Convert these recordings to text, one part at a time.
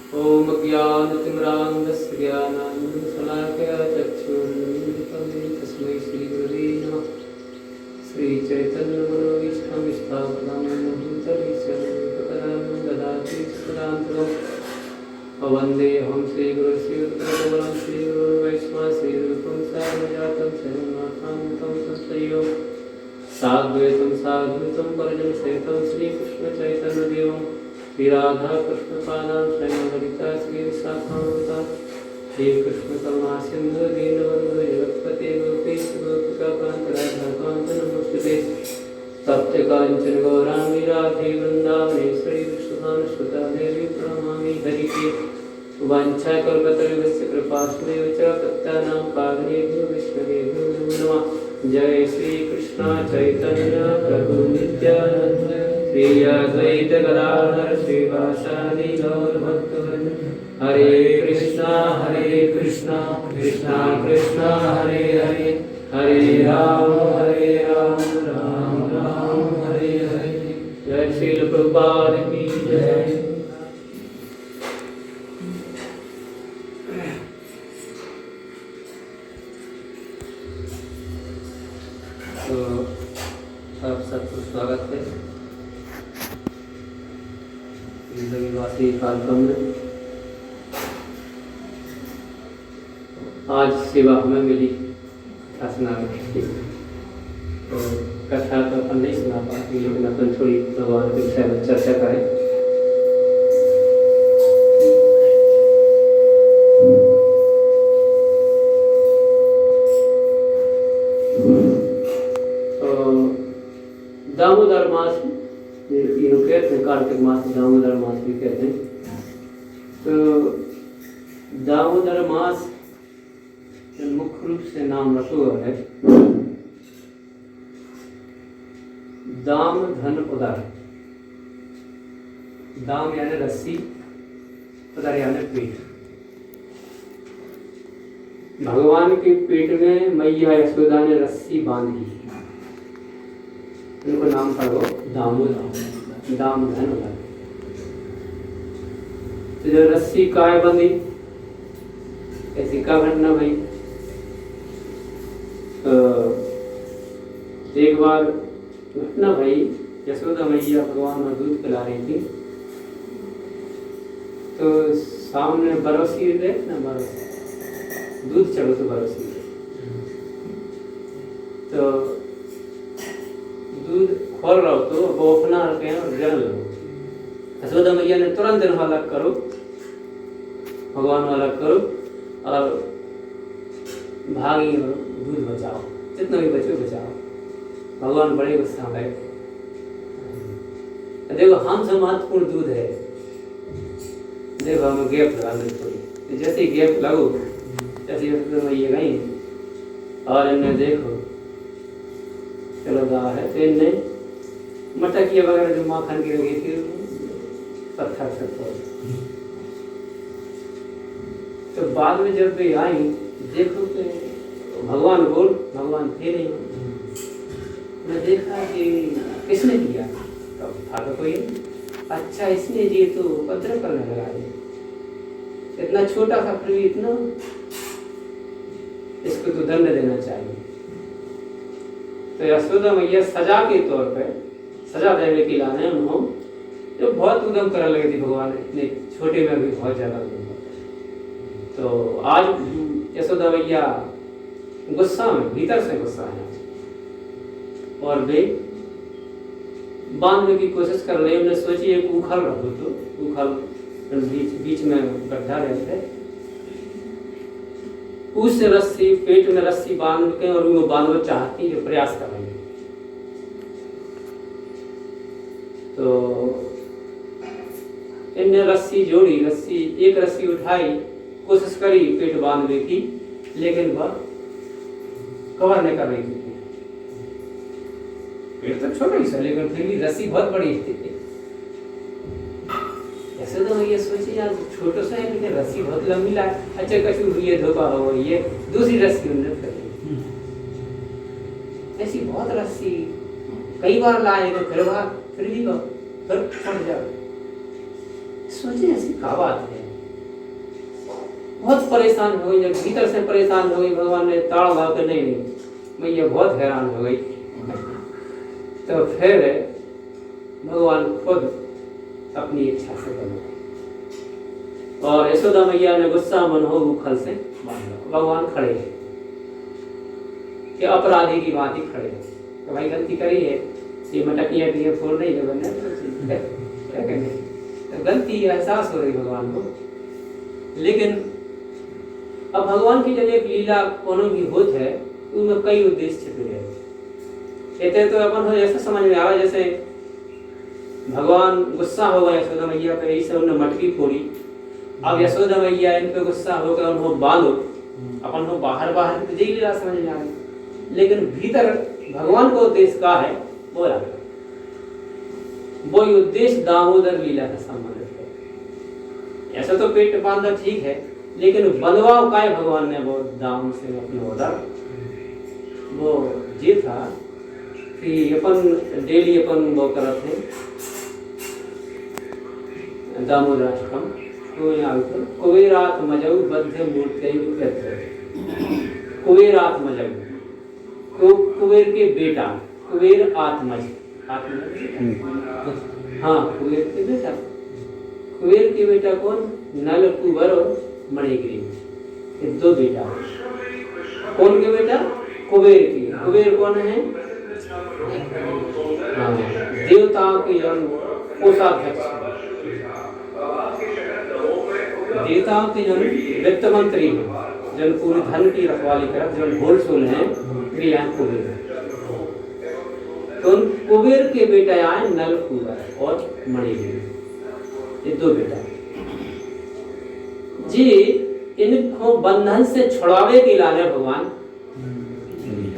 ॐ ज्ञानतिमिरान्धस्य ज्ञानाञ्जनशलाकया चक्षुरुन्मिलितं येन तस्मै श्रीगुरवे नमः। श्रीचैतन्यमनोभीष्टं स्थापितं भूतले स्वरूपकदां ददाति सदान्तिकम्। वन्देऽहं श्रीगुरुश्रीयुक्तकमलं श्रीगुरुवैष्णवं श्रीरूपं साग्रजातं शरणनाथान्वितं संश्रयो साद्वैतं साधुतं परिजनसहितं श्रीकृष्णचैतन्यदेवं श्रीराधाकृष्णपादां शरणललिता श्रीविशाखान्वितां श्रीकृष्णकरुणासिन्धु दीनबन्धु जगत्पते गोपेश गोपिकान्त राधाकान्त नमोस्तुते। सत्यकाञ्चन गौराङ्गी राधे वृन्दावनेश्वरी विष्णुधानुसुता देवी प्रणमामि हरिप्रिये। वाञ्छाकल्पतरुभ्यश्च कृपासिन्धुभ्यो च पतितानां पावनेभ्यो वैष्णवेभ्यो नमो नमः। जय श्री कृष्ण चैतन्य प्रभु नित्यानंद श्री अद्वैत गदाधर श्रीवासादि गौर भक्तवृंद। हरे कृष्णा कृष्णा कृष्णा हरे हरे हरे राम राम राम हरे हरे। जय श्रील प्रभुपाद की जय। तो सबको स्वागत है जिंदगीवासी कार्यक्रम में। आज सेवा हमें मिली कथा सुनाने की, तो कथा तो अपन नहीं सुना पाते, लेकिन अपन थोड़ी भगवान के विषय में चर्चा करें। दामोदर मास तीनों कहते हैं, कार्तिक मास दामोदर मास भी कहते हैं। तो दामोदर मास मुख्य रूप से नाम रखा हुआ है दाम धन उदर। दाम यानी रस्सी, उदर यानी पेट। भगवान के पेट में मैया यशोदा ने रस्सी बांधी, उनको नाम पड़ो दामोदर, दाम धन उदर। तो जो रस्सी काय बंधी, ऐसी का घटना भाई। एक बार घटना भाई, यशोदा मैया भगवान में दूध पिला रही थी, तो सामने बरसी रहे ना, बरसी दूध चढ़ो तो बरसी, तो दूध खोल रहा हो तो वो अपना रखे और जल लो। यशोदा मैया ने तुरंत अलग करो, भगवान वाला करो और भागी और दूध बचाओ, जितना भी बचे बचाओ। भगवान बड़े गुस्सा में। देखो हमसे महत्वपूर्ण दूध है, देखो हमें गैप लगा दे थोड़ी। जैसे ही गैप लगो जैसे ये गई और इन्हें देखो चलो गा है, तो इनने मटकिया वगैरह जो माखन की लगी थी पत्थर से तोड़। तो बाद में जब भी आई देखो कि भगवान बोल, भगवान थे नहीं। मैं देखा कि किसने किया, तब था तो कोई। अच्छा इसने जी तो उपद्रव करने लगा है, इतना छोटा सा फिर भी इतना, इसको तो दंड देना चाहिए। तो यशोदा मैया सजा के तौर पे, सजा देने के लाने उन्होंने जो बहुत उद्यम करने लगे थे भगवान, इतने छोटे में भी बहुत ज्यादा। तो आज यशोदा मैया गुस्सा में, भीतर से गुस्सा है और वे बांधने की कोशिश कर रहे हैं। उन्होंने सोची एक उखल रखो, तो उखल बीच में गड्ढा रहते, उस रस्सी पेट में रस्सी बांध के और वो बांधना चाहती जो प्रयास कर रही है। तो इनने रस्सी जोड़ी, रस्सी एक रस्सी उठाई, कोशिश करी पेट बांधने की, लेकिन वह कवर नहीं कर रही थी। पेट तो छोटा ही था, लेकिन फिर भी रस्सी बहुत बड़ी थी। ऐसे तो ये सोची यार छोटा सा है, लेकिन रस्सी बहुत लंबी ला। अच्छा कछु ये धोखा हो, ये दूसरी रस्सी उन्नत कर दी। ऐसी बहुत रस्सी कई बार लाए, फिर भी फिर छूट जाए। सोचे ऐसी क्या बात है, बहुत परेशान हो गई, जब भीतर से परेशान हो गई, भगवान ने ताड़ भाव के नहीं मैया बहुत हैरान हो गई। तो फिर भगवान खुद अपनी इच्छा से बने और यशोदा मैया ने गुस्सा मन हो उखल से भगवान खड़े हैं कि अपराधी की बात ही खड़े हैं तो भाई गलती करी है, ये मटकियाँ दिए फोड़ नहीं बनने क्या कहेंगे, तो गलती एहसास हो रही भगवान को। लेकिन अब भगवान की जब एक लीला कोनो भी होत है उनमें कई उद्देश्य छिपे हैं। कहते तो अपन हो ऐसा समझ में आवा जैसे भगवान गुस्सा हो गए यशोदा मैया पे, इसे उन्होंने मटकी फोड़ी। अब यशोदा मैया इन पे गुस्सा हो गए, उनको बांधो, अपन को बाहर बाहर तो यही लीला समझ में आ रही, लेकिन भीतर भगवान को उद्देश्य का है वो अलग, वो उद्देश्य दामोदर लीला का संबंधित है। ऐसा तो पेट बांधा ठीक है, लेकिन बलवाव का भगवान ने वो दाम से अपने उधर वो ये था कि अपन डेली अपन वो करते हैं दामोदराष्टकम, तो यहाँ कुबेरात मजऊ बद्ध मूर्ति कुबेरात मजऊ, कुबेर के बेटा कुबेर आत्मज, हाँ कुबेर के बेटा, कुबेर के बेटा कौन, नल कुबर और मणिगिरी, ये दो बेटा। कौन के बेटा, कुबेर की। कुबेर कौन है, हाँ देवताओं के जन कोषाध्यक्ष, देवताओं के जन वित्त मंत्री हैं, जन पूरे धन की रखवाली करत, जन होलसेल हैं, यहाँ कुबेर। तो कुबेर के बेटा आए नल कुबर और मणिगिरी, ये दो बेटा जी। इनको बंधन से छुड़ावे के लाने भगवान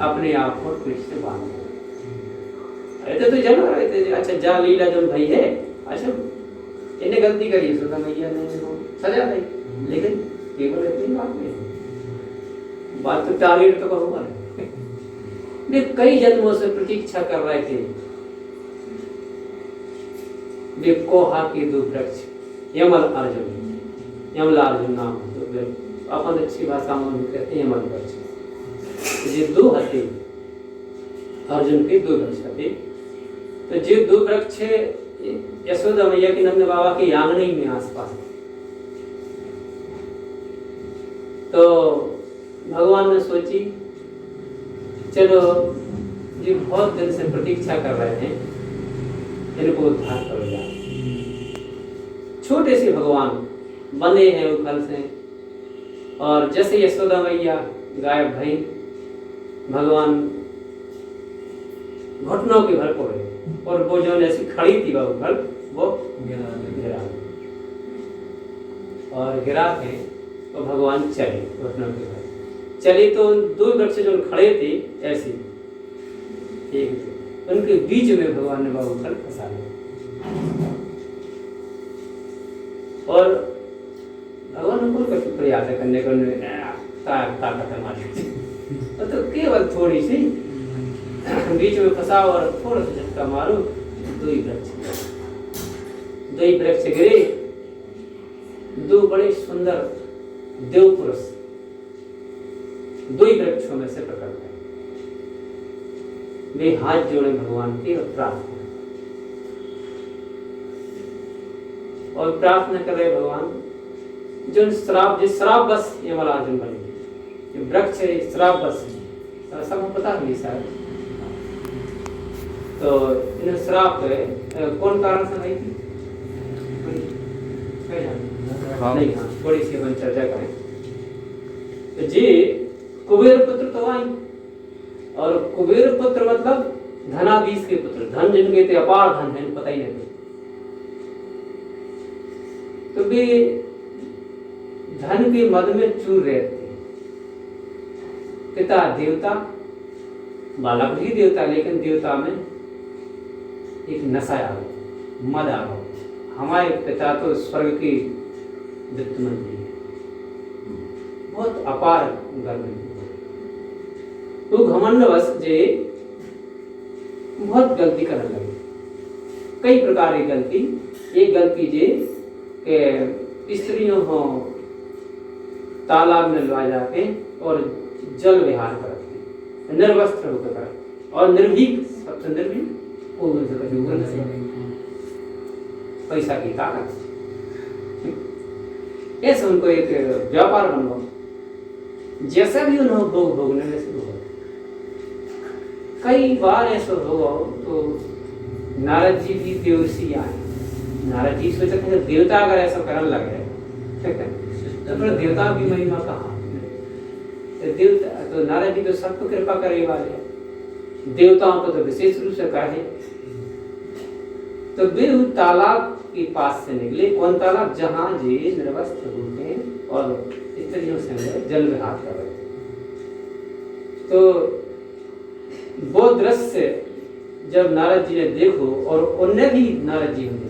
अपने आप को पीठ से बांध तो जन रहे थे। अच्छा जा लीला जब भाई है, अच्छा इन्हें गलती करी यशोदा मैया ने सजा दी, लेकिन केवल इतनी बात नहीं, बात तो टारगेट तो कहूँगा वे कई जन्मों से प्रतीक्षा कर रहे थे। वे कोहा के दो वृक्ष यमल अर्जुन, यमला अर्जुन नाम अपन अच्छी भाषा में कहते हैं यमल वृक्ष। ये दो हथे अर्जुन के दो वृक्ष थे, तो जो दो वृक्ष यशोदा मैया के नंद बाबा के आंगने में आसपास, तो भगवान ने सोची चलो ये बहुत दिन से प्रतीक्षा कर रहे हैं, इनको उद्धार करो जाए। छोटे से भगवान बने हैं उखल से, और जैसे यशोदा मैया गायब भई, भगवान घुटनों के भर पड़े और वो जो ऐसी खड़ी थी वो उखल वो गिरा, और गिरा के तो भगवान चले घुटनों के भर चले, तो दो वृक्ष जो खड़े थे ऐसे एक, उनके बीच में भगवान ने बाबू उखल फंसा लिया, और भगवान को कुछ प्रयास करने को ताकत हमारी तो केवल थोड़ी सी बीच में फंसा और थोड़ा सा झटका मारो, दो ही वृक्ष गिरे। दो बड़े सुंदर देव पुरुष दो ही वृक्षों में से प्रकट है। वे हाथ जोड़े भगवान की और प्रार्थना कर रहे भगवान, जो श्राप जिस श्राप बस ये वाला अर्जुन बने, ये वृक्ष है श्राप बस, सबको पता नहीं शायद। तो इन श्राप कौन कारण से नहीं थी, नहीं, हाँ थोड़ी सी अपन चर्चा करें। तो जी कुबेर पुत्र तो आई, और कुबेर पुत्र मतलब धनाधीश के पुत्र, धन जिनके थे अपार धन है, पता ही नहीं। तो वे धन के मद में चूर रहे थे। पिता देवता, बालक भी देवता, लेकिन देवता में एक नशा आ गया, मद आ गया। हमारे पिता तो स्वर्ग की वित्त मंत्री है, बहुत अपार गर्व है। तो घमंडवश जे बहुत गलती करने लगे, कई प्रकार की गलती। एक गलती जे के स्त्रियों हो तालाब में लुआ जाके और जल विहार करते, निर्वस्त्र होकर और निर्भीक, सबसे निर्भीक पैसा की ताकत, ऐसे उनको एक व्यापार बन गया। जैसा भी उन्होंने भोग भोगने में शुरू हो, कई बार ऐसा हुआ तो नारद जी भी देवर्षि आए। नारद जी सोचते हैं देवता अगर ऐसा करने लगे तो फिर देवता की महिमा कहाँ? देवता तो नारद जी तो सबको कृपा करने वाले हैं, देवताओं को तो विशेष रूप से कहे। तो वे तालाब के पास से निकले, कौन तालाब? जहां जी निर्वस्त्र होते और स्त्रियों से जल विहार कर रहे थे। तो वो दृश्य जब नारद जी ने देखो और उन्हें भी नारद जी होते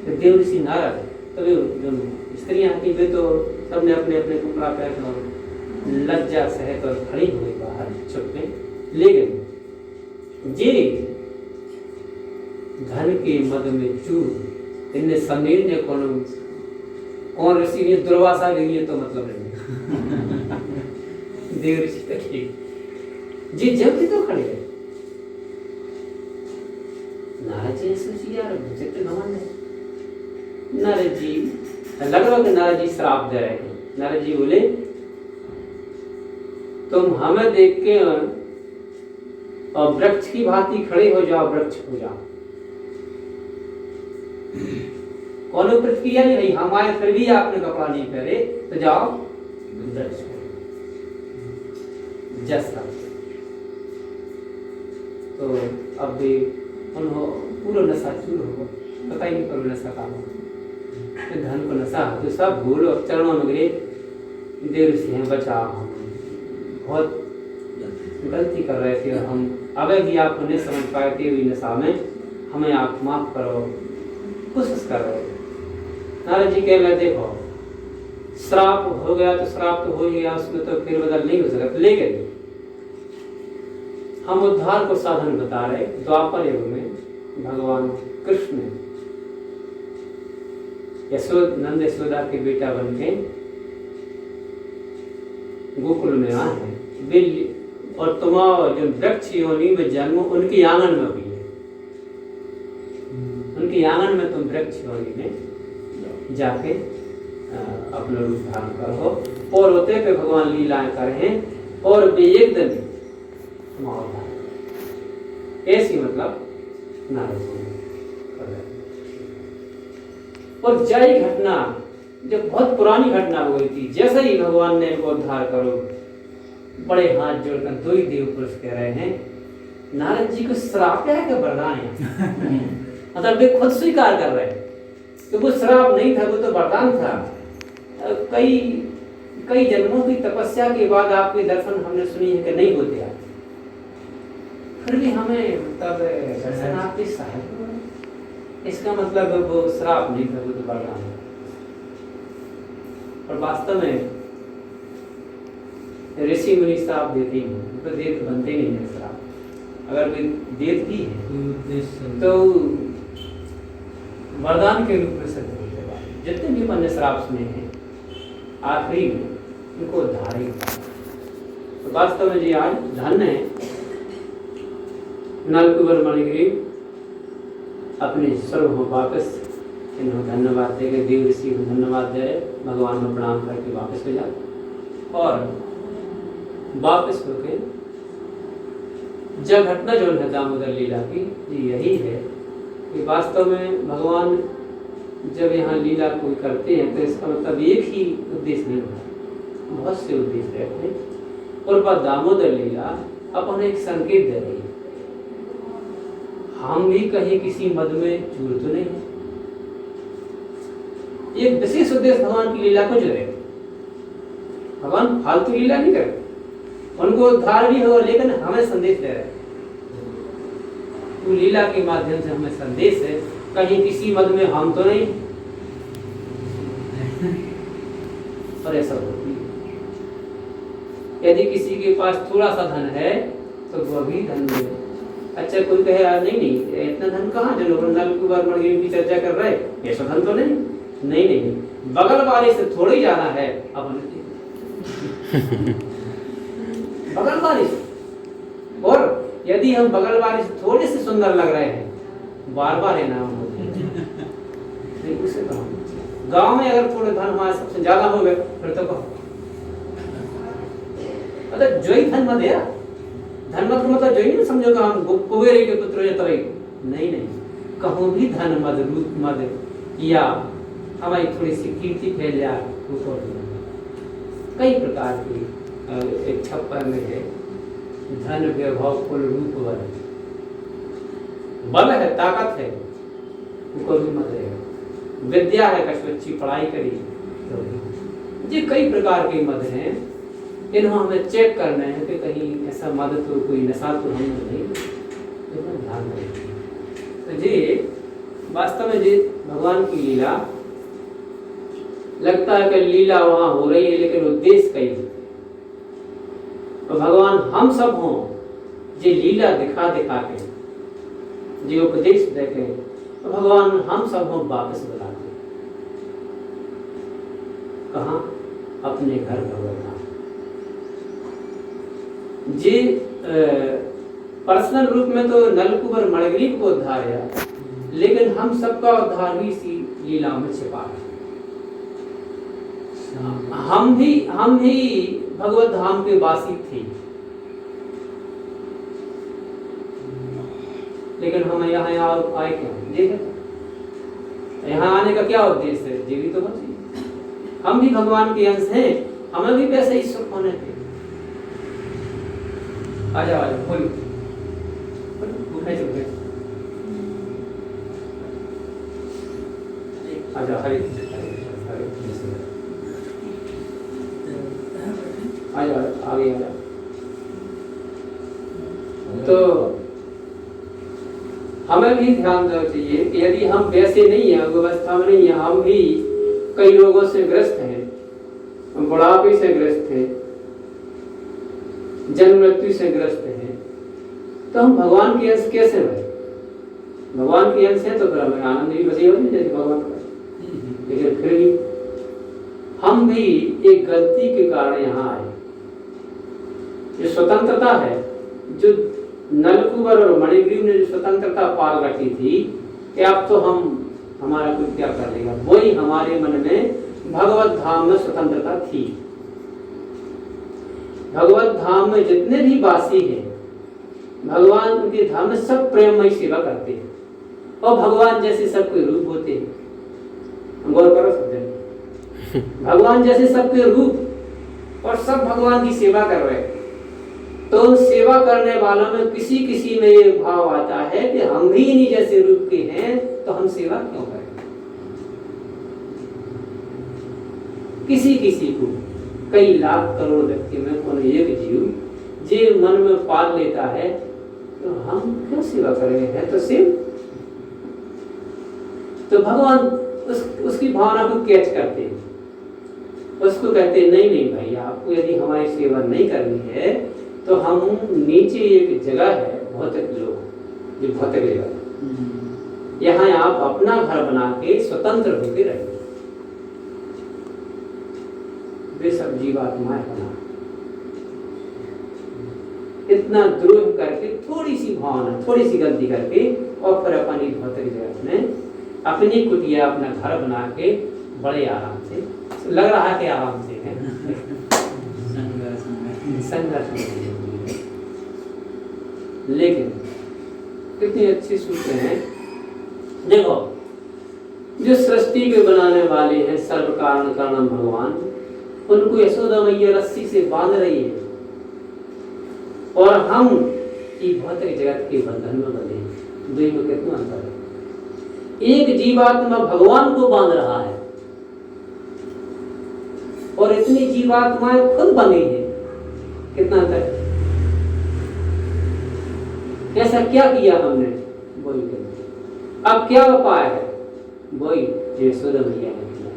तो देवर्षि नारद, तो वे जो स्त्रियां थी वे तो सबने अपने अपने कपड़ा पहन और लज्जा सहित और खड़ी हुई बाहर छुप में ले गई। जी धन के मद में चूर इनने समीर ने कौन ऋषि ने दुर्वासा गई है तो मतलब नहीं देव ऋषि तक जी जब भी तो खड़े हैं। नारद जी ने सोची यार चित्र भगवान है। नारद जी लग रहा कि नारद जी श्राप दे रहे हैं। नारद जी बोले तुम हमें देख के और वृक्ष की भांति खड़े हो जाओ, वृक्ष हो जाओ। कौन प्रतिक्रिया नहीं भाई, हमारे फिर भी आपने कपड़ा नहीं पहने तो जाओ वृक्ष जैसा। तो अब भी उन्होंने पूरा नशा चूर होगा, पता ही नहीं पर नशा का हो, धन को नशा तो सब भूलो चरणों में गिरे। देव से हैं बचाओ, बहुत गलती कर रहे थे हम, अगर भी आप नहीं समझ पाए थे हुई नशा में, हमें आप माफ करो, कोशिश कर रहे थे। नारद जी कह रहे देखो श्राप हो गया तो श्राप तो हो ही गया, उसमें तो फिर बदल नहीं हो सकता। लेकिन हम उद्धार को साधन बता रहे। द्वापर युग में भगवान कृष्ण नंद यशोदा के बेटा बन के गोकुल में आए हैं, और तुम्हारा जो वृक्ष योनि में जन्म उनकी आंगन में हुई है। उनकी आंगन में तुम वृक्ष योनि में जाके अपना रूप धारण करो और होते पे भगवान लीलाएं करें और वे एक दिन ऐसी मतलब नारद जी कर रहे। और जय घटना जो बहुत पुरानी घटना हो गई थी, जैसे ही भगवान ने इनको उद्धार करो, बड़े हाथ जोड़कर दो ही देव पुरुष कह रहे हैं नारद जी को श्राप है क्या वरदान है? मतलब वे खुद स्वीकार कर रहे हैं तो वो श्राप नहीं था, वो तो वरदान था। कई जन्मों की तपस्या के बाद आपके दर्शन हमने सुनी है कि नहीं होते आप, फिर भी हमें तब दर्शन आपके सहायक हुआ। इसका मतलब वो श्राप नहीं था, वो तो वरदान है। और वास्तव में ऋषि मुनि श्राप देते ही नहीं, तो देव बनते नहीं है श्राप। अगर वे देव भी है तो वरदान के रूप में सिद्ध होते हैं। जितने भी मैंने श्राप सुने हैं आखिरी में उनको उद्धार ही होता है। तो वास्तव में जी आज धन्य है नलकुबर मणिगिरी अपने सर्व वापस इन्होंने धन्यवाद देंगे, देव ऋषि को धन्यवाद दे रहे, भगवान में प्रणाम करके वापस हो जाए। और वापस होके जब घटना जो है दामोदर लीला की जी यही है कि वास्तव में भगवान जब यहाँ लीला कोई करते हैं तो इसका मतलब एक ही उद्देश्य नहीं होता, बहुत से उद्देश्य रहते हैं। और वह दामोदर लीला अपन एक संकेत दे रही है, हम भी कहीं किसी मद में चूर तो नहीं है। एक विशेष उद्देश्य भगवान की लीला को जो है, भगवान फालतू लीला नहीं करते, उनको उद्धार भी हो लेकिन हमें संदेश दे रहे हैं। तो लीला के माध्यम से हमें संदेश है, कहीं किसी मद में हम तो नहीं। और ऐसा होती है, यदि किसी के पास थोड़ा सा धन है तो वह भी धन दे। अच्छा कोई कहे यार नहीं इतना धन कहाँ, जो नलकुबर मणिगिरी की चर्चा कर रहे ऐसा धन तो नहीं, बगल वाले से थोड़ा ही जाना है। अब बगल वाली से। और यदि हम बगल वाली से थोड़े से सुंदर लग रहे हैं, बार बार है नाम नहीं, उसे गांव में अगर थोड़े धन हमारे सबसे ज्यादा हो गए फिर तो कहो मतलब जोई धन मत है। धन मत मतलब जोई नहीं समझो कि हम कुबेर के पुत्र हैं तभी नहीं नहीं, कहूँ भी धन मद रूप मद या हमारी थोड़ी सी कीर्ति फैल जाए ऊपर। कई प्रकार की एक छप्पर में है, धन वैभव कुल रूप बल है, ताकत है, ऊपर भी मत रहेगा, विद्या है, कछु अच्छी पढ़ाई करी तो ये कई प्रकार के मद हैं। इन्हें हमें चेक करना है कि कहीं ऐसा मद तो कोई नशा तो हम नहीं, ध्यान रखें। तो जी वास्तव में जी भगवान की लीला लगता है कि लीला वहां हो रही है लेकिन उद्देश्य कई है। तो भगवान हम सब हों जे लीला दिखा दिखा के जो उपदेश देखे, तो भगवान हम सब हों वापस बुलाते कहाँ? अपने घर भगवान जी पर्सनल रूप में तो नलकुबर मणिग्रीव को उद्धार है, लेकिन हम सबका उद्धार भी इसी लीला में छिपा है। हम भी भगवत धाम के वासी थे, लेकिन हम यहाँ आए क्यों? देखे यहाँ आने का क्या उद्देश्य है? जीवित तो बची, हम भी भगवान के अंश हैं, हमें भी वैसे ही सुख होने थे। आ जाओ बोलो, आजा हरे आगे आ। तो हमें भी ध्यान देना चाहिए कि यदि हम वैसे नहीं है, व्यवस्था में नहीं है, हम भी कई रोगों से ग्रस्त हैं, हम बुढ़ापे से ग्रस्त हैं, जन्म मृत्यु से ग्रस्त हैं, तो हम भगवान के अंश कैसे बने? भगवान के अंश है तो फिर हमें आनंद भी बचे होगी जैसे भगवान का, लेकिन फिर भी हम भी एक गलती के कारण यहाँ आए। ये स्वतंत्रता है जो नलकुबर और मणिग्रीव ने जो स्वतंत्रता पाल रखी थी कि अब तो हमारा कोई क्या कर लेगा, वही हमारे मन में भगवत धाम में स्वतंत्रता थी। भगवत धाम में जितने भी वासी हैं, भगवान के धाम में सब प्रेममय सेवा करते हैं और भगवान जैसे सबके रूप होते हैं। गौर करो सब, भगवान जैसे सबके रूप और सब भगवान की सेवा कर रहे हैं। तो सेवा करने वालों में किसी किसी में ये भाव आता है कि हम भी इन्हीं जैसे रूप के हैं, तो हम सेवा क्यों करें? किसी किसी को, कई लाख करोड़ व्यक्ति में कोई एक जीव जे मन में पाल लेता है, तो हम क्यों सेवा करेंगे? है तो शिव। तो भगवान उसकी भावना को कैच करते हैं, उसको कहते हैं नहीं नहीं भाई, आपको यदि हमारी सेवा नहीं करनी है तो हम नीचे एक जगह है भौतिक लोग, जो भौतिक जगह, यहाँ आप अपना घर बना के स्वतंत्र होकर रहिए। वे सब जीवात्माएं बना इतना द्रोह करके, थोड़ी सी भावना, थोड़ी सी गलती करके, और फिर अपनी भौतिक जगत में अपनी कुटिया, अपना घर बना के बड़े आराम से, लग रहा है कि आराम से है, संघर्ष लेकिन कितनी अच्छी सूत्र है। देखो, जो सृष्टि के बनाने वाले हैं, सर्व कारण कारणम भगवान, उनको यशोदा मैया रस्सी से बांध रही है और हम भौतिक जगत के बंधन में बंधे। दुई में कितना अंतर है? एक जीवात्मा भगवान को बांध रहा है और इतनी जीवात्माएं खुद बनी है, कितना अंतर है? ऐसा क्या किया हमने? वही किया। अब क्या उपाय है? वही यशोदा मैया ने किया।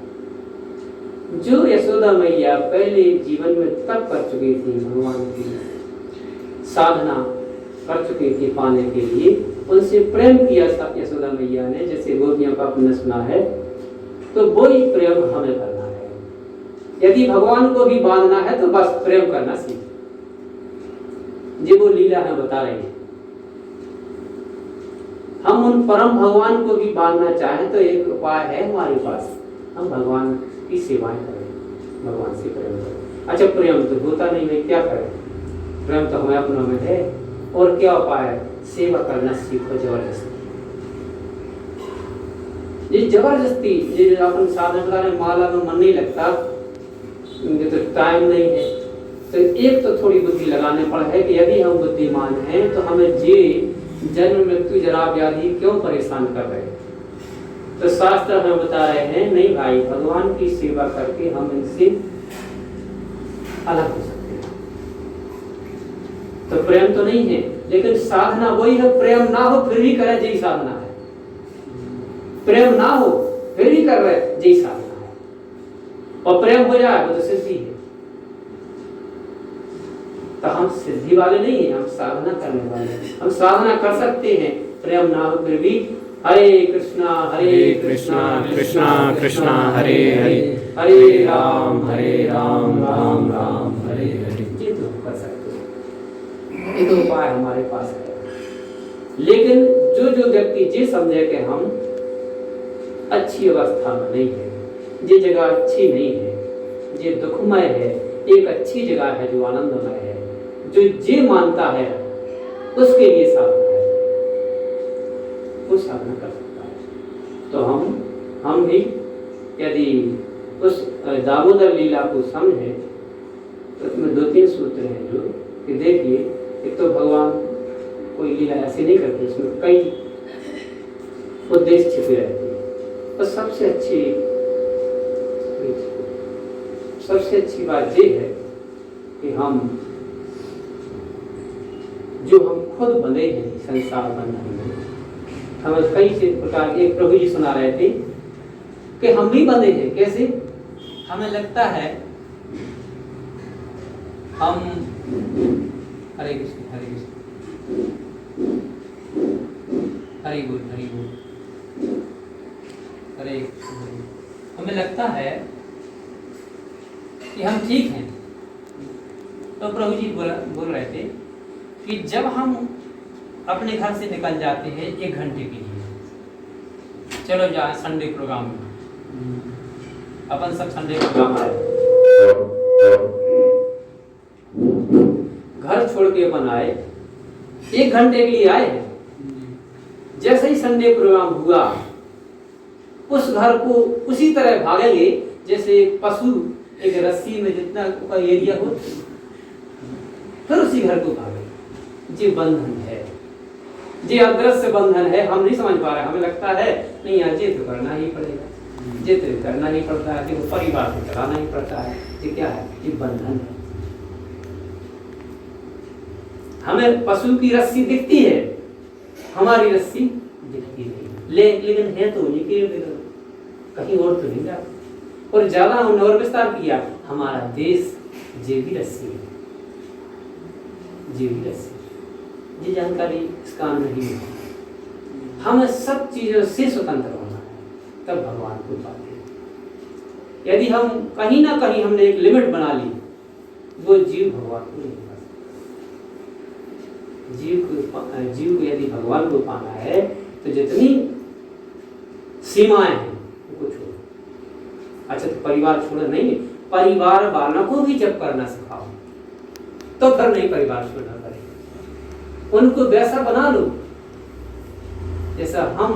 जो यशोदा मैया पहले जीवन में तप कर चुकी थी, भगवान की साधना कर चुकी थी पाने के लिए, उनसे प्रेम किया यशोदा मैया ने, जैसे गोपियों का आपने सुना है, तो वही प्रेम हमें करना है। यदि भगवान को भी बांधना है तो बस प्रेम करना सीख। ये वो लीला है बता रहे हैं। हम उन परम भगवान को भी बांधना चाहें तो एक उपाय है हमारे पास, हम भगवान की सेवाएं करें, भगवान से प्रेम करें। अच्छा प्रेम तो होता नहीं है, क्या करें? प्रेम तो हमें अपनों में है, और क्या उपाय है? सेवा करना सीखो जबरदस्ती। ये जबरदस्ती, ये अपन साधन माला में मन नहीं लगता, तो टाइम नहीं है, तो एक तो थोड़ी बुद्धि लगाने पड़ है कि यदि हम बुद्धिमान हैं तो हमें ये जन्म मृत्यु जरा व्याधि क्यों परेशान कर रहे हैं? तो शास्त्र हमें बता रहे हैं नहीं भाई, भगवान की सेवा करके हम इनसे अलग हो सकते हैं। तो प्रेम तो नहीं है, लेकिन साधना वही है। प्रेम ना हो फिर भी करे यही साधना है, प्रेम ना हो फिर भी कर रहे यही साधना है, और प्रेम हो जाए वो तो सिद्धि है। तो हम सिद्धि वाले नहीं हैं, हम साधना करने वाले हैं। हम साधना कर सकते हैं, प्रेम ना हो फिर भी हरे कृष्णा कृष्णा कृष्णा हरे हरे, हरे राम राम राम हरे हरे। ये तो कर सकते हैं, ये तो उपाय हमारे पास है। लेकिन जो व्यक्ति ये समझे कि हम अच्छी अवस्था में नहीं है, ये जगह अच्छी नहीं है, ये दुखमय है, एक अच्छी जगह है जो आनंदमय है, जो ये मानता है उसके लिए साधना है, वो साधना कर सकता है। तो हम भी यदि उस दामोदर लीला को समझें तो इसमें 2-3 सूत्र हैं जो कि देखिए, एक तो भगवान कोई लीला ऐसी नहीं करते, उसमें कई उद्देश्य छिपे रहते हैं। और सबसे अच्छी बात ये है कि हम खुद बंधे हैं संसार बंधन में। हमें कई से प्रकार के प्रभु जी सुना रहे थे कि हम भी बंधे हैं। कैसे? हमें लगता है हम हरे कृष्ण हरे बोल हरे, हमें लगता है कि हम ठीक हैं। तो प्रभु जी बोल रहे थे कि जब हम अपने घर से निकल जाते हैं 1 घंटे के लिए, चलो जाए संडे प्रोग्राम में, अपन सब संडे प्रोग्राम आए, घर छोड़ के अपन आए, 1 घंटे के लिए आए हैं। जैसे ही संडे प्रोग्राम हुआ, उस घर को उसी तरह भागेंगे जैसे एक पशु एक रस्सी में जितना का एरिया हो, फिर उसी घर को भागे। ये बंधन है, ये अदृश्य बंधन है। हम नहीं समझ पा रहे, हमें लगता है नहीं यार ये तो करना ही पड़ेगा, ये तो करना ही पड़ता है, देखो परिवार को चलाना ही पड़ता है। ये क्या है? ये बंधन है। हमें पशु की रस्सी दिखती है, हमारी रस्सी दिखती नहीं, लेकिन है तो उन्हीं के कहीं और तो नहीं जाता। और ज्यादा हमने और विस्तार किया, हमारा देश ये भी रस्सी है, ये भी रस्सी। ये जानकारी इस काम नहीं है। हमें सब चीजों से स्वतंत्र होना है, तब भगवान को पाते हैं। यदि हम कहीं ना कहीं हमने एक लिमिट बना ली, वो जीव भगवान को नहीं पा सकता। जीव को यदि भगवान को पाना है तो जितनी सीमाएं हैं उनको छोड़ो। अच्छा तो परिवार छोड़ना नहीं, परिवार वालों को भी जब करना सिखाओ तो फिर नहीं परिवार छोड़ना पड़ेगा। उनको वैसा बना लो जैसा हम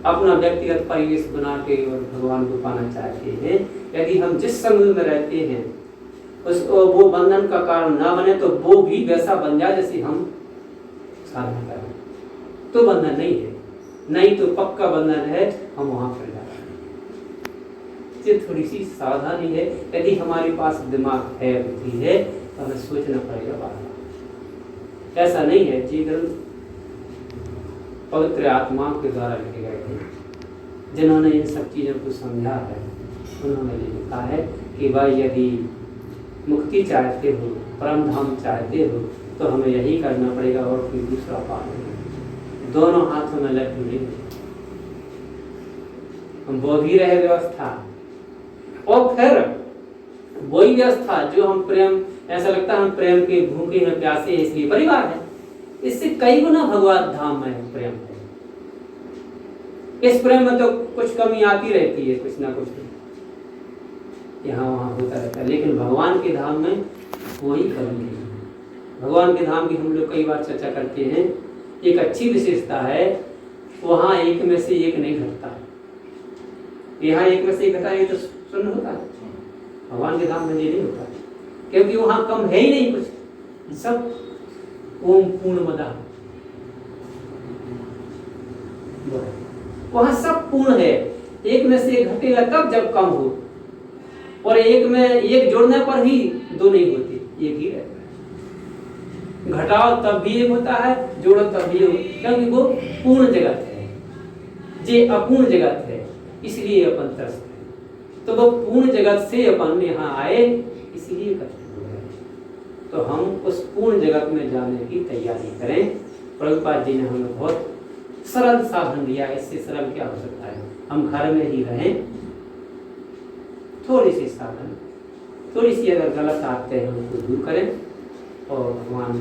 अपना व्यक्तिगत परिवेश बना के और भगवान को पाना चाहते हैं। यदि हम जिस समूह में रहते हैं उस वो बंधन का कारण ना बने तो वो भी वैसा बन जाए जैसे हम साधना करें, तो बंधन नहीं है। नहीं तो पक्का बंधन है, हम वहां पर जा रहे हैं। ये थोड़ी सी सावधानी है। यदि हमारे पास दिमाग है, बुद्धि है, तो हमें सोचना पड़ेगा बार। ऐसा नहीं है। जी ग्रंथ पवित्र आत्मा के द्वारा लिखे गए थे, जिन्होंने इन सब चीजों को समझा है। उन्होंने लिखा है कि भाई यदि मुक्ति चाहते हो, परम धाम चाहते हो, तो हमें यही करना पड़ेगा और कोई दूसरा उपाय नहीं। दोनों हाथों में लड्डू नहीं, हम वो भी रहे व्यवस्था। और फिर वही व्यवस्था जो हम प्रेम, ऐसा लगता है हम प्रेम के भूखे हैं, प्यासे हैं, इसलिए परिवार है। इससे कई गुना भगवत धाम में प्रेम है। इस प्रेम में तो कुछ कमी आती रहती है, कुछ ना कुछ यहाँ वहाँ होता रहता है, लेकिन भगवान के धाम में कोई कमी नहीं है। भगवान के धाम की हम लोग कई बार चर्चा करते हैं। एक अच्छी विशेषता है, वहाँ एक में से एक नहीं घटता। यहाँ एक में से एक घटा, ये तो शून्य होता है। भगवान के धाम में ये नहीं होता, क्योंकि वहाँ कम है ही नहीं कुछ, सब ओम पूर्ण मदा, वहाँ सब पूर्ण है। एक में से एक घटेगा तब जब कम हो, और एक में एक जोड़ने पर ही दो नहीं होते, एक ही रहता है। घटाओ तब भी एक होता है, जोड़ो तब भी एक, क्योंकि वो पूर्ण जगत है, ये अपूर्ण जगत है, इसलिए अपन त्रस्त है। तो वो पूर्ण जगत से अपन यहाँ आए, इसलिए कष्ट हो रहे। तो हम उस पूर्ण जगत में जाने की तैयारी करें। प्रभुपाद जी ने हमें बहुत सरल साधन दिया, इससे सरल क्या हो सकता है। हम घर में ही रहें, थोड़ी सी साधन, थोड़ी सी अगर गलत आते हैं उनको दूर करें, और भगवान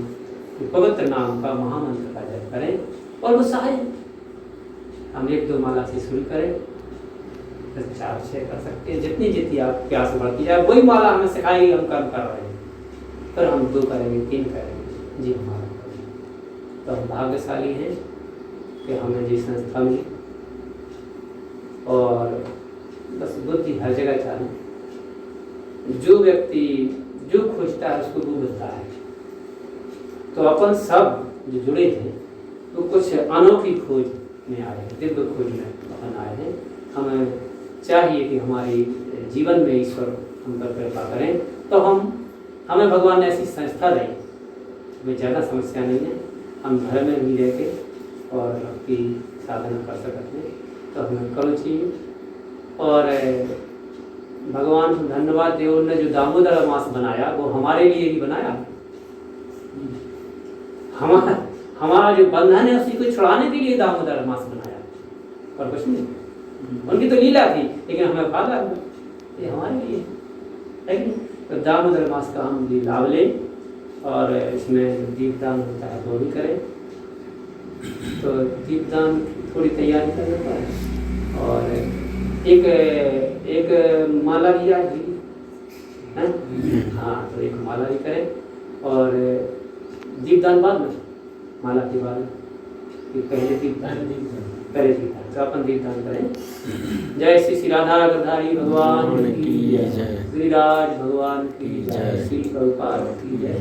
के पवित्र नाम का महामंत्र का जप करें, और वो सहाय हम 1-2 माला से शुरू करें, 4-6 कर सकते हैं, जितनी आप प्यास बढ़ती जाए। वही माला हमें सिखाएगी, हम कर्म कर रहे हैं, फिर हम 2 करेंगे, 3 करेंगे, जी हमारा करेंगे। तो हम भाग्यशाली हैं कि हमें जी संस्था मिली, और बस बुद्धि हर जगह चाहे। जो व्यक्ति जो खोजता है उसको वो मिलता है। तो अपन सब जो जुड़े थे तो कुछ अनोखी खोज में आए हैं, दिव्य खोज में अपन आए हैं। हमें चाहिए कि हमारे जीवन में ईश्वर हम पर कृपा करें, तो हमें भगवान ने ऐसी संस्था दी, हमें ज़्यादा समस्या नहीं है, हम घर में भी रह के और आपकी साधना कर सकते हैं, तो हमें करो चाहिए। और भगवान को धन्यवाद दे, उन्होंने जो दामोदर मास बनाया वो हमारे लिए ही बनाया। हमारा जो बंधन है उसी को छुड़ाने के लिए दामोदर मास बनाया, और कुछ नहीं। उनकी तो लीला थी, लेकिन हमें फायदा हुआ, ये हमारे लिए है कि। तो दामोदर मास का हम भी लाभ लें, और इसमें दीपदान होता है वो भी करें। तो दीपदान थोड़ी तैयारी करना है, और एक माला भी है, हाँ, तो एक माला भी करें, और दीपदान बाद में, माला के बाद पहले दीपदान पहले दीपदान, तो अपन दीपदान करें। जय श्री राधा गदारी भगवान की जय, श्री राज भगवान की जय, श्री प्रभुपाद की जय।